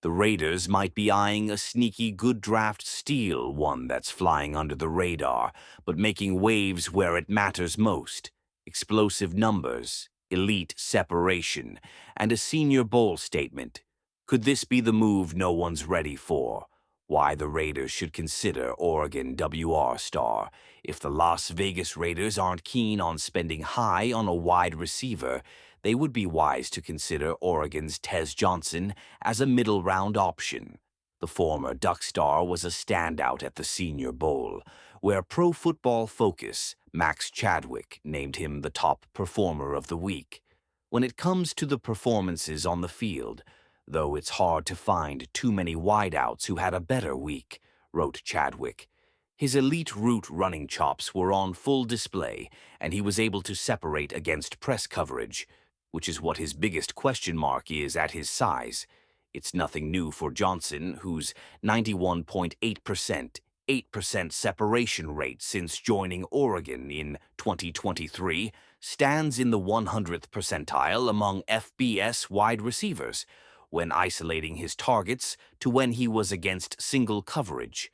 The Raiders might be eyeing a sneaky good draft steal, one that's flying under the radar, but making waves where it matters most. Explosive numbers, elite separation, and a Senior Bowl statement. Could this be the move no one's ready for? Why the Raiders should consider Oregon WR star. If the Las Vegas Raiders aren't keen on spending high on a wide receiver, they would be wise to consider Oregon's Tez Johnson as a middle-round option. The former Duck star was a standout at the Senior Bowl, where Pro Football Focus, Max Chadwick, named him the top performer of the week. When it comes to the performances on the field, though it's hard to find too many wideouts who had a better week, wrote Chadwick. His elite route running chops were on full display, and he was able to separate against press coverage, which is what his biggest question mark is at his size. It's nothing new for Johnson, whose 91.8%, 8% separation rate since joining Oregon in 2023 stands in the 100th percentile among FBS wide receivers, when isolating his targets to when he was against single coverage.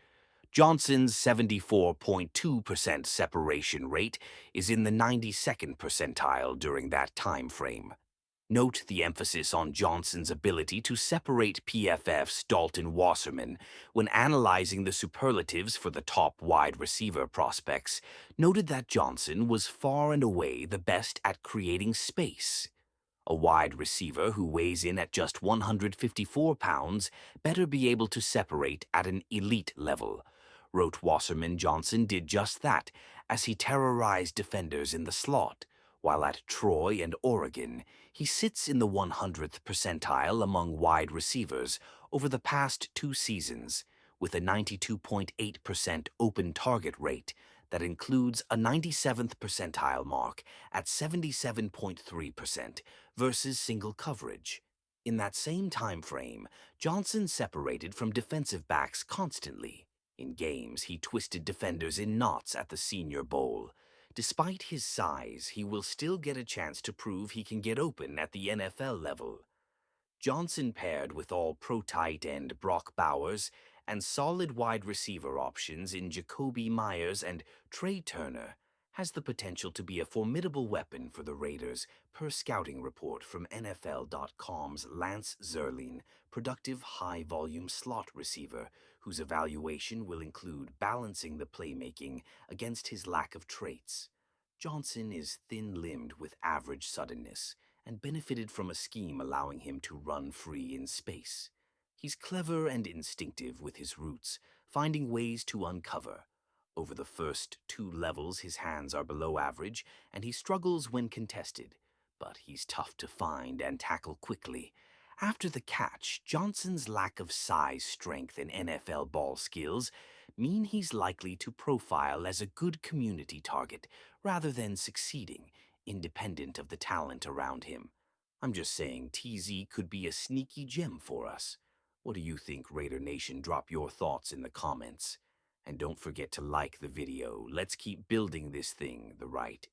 Johnson's 74.2% separation rate is in the 92nd percentile during that time frame. Note the emphasis on Johnson's ability to separate PFF's Dalton Wasserman when analyzing the superlatives for the top wide receiver prospects, noted that Johnson was far and away the best at creating space. A wide receiver who weighs in at just 154 pounds better be able to separate at an elite level. Wrote Wasserman Johnson did just that, as he terrorized defenders in the slot, while at Troy and Oregon, he sits in the 100th percentile among wide receivers over the past 2 seasons, with a 92.8% open target rate that includes a 97th percentile mark at 77.3% versus single coverage. In that same time frame, Johnson separated from defensive backs constantly. In games, he twisted defenders in knots at the Senior Bowl. Despite his size, he will still get a chance to prove he can get open at the NFL level. Johnson, paired with all-pro tight end Brock Bowers and solid wide receiver options in Jacoby Myers and Trey Turner, has the potential to be a formidable weapon for the Raiders, per scouting report from NFL.com's Lance Zierlein, productive high-volume slot receiver, whose evaluation will include balancing the playmaking against his lack of traits. Johnson is thin-limbed with average suddenness, and benefited from a scheme allowing him to run free in space. He's clever and instinctive with his routes, finding ways to uncover. Over the first 2 levels, his hands are below average, and he struggles when contested, but he's tough to find and tackle quickly. After the catch, Johnson's lack of size, strength, and NFL ball skills mean he's likely to profile as a good community target rather than succeeding, independent of the talent around him. I'm just saying TZ could be a sneaky gem for us. What do you think, Raider Nation? Drop your thoughts in the comments. And don't forget to like the video. Let's keep building this thing the right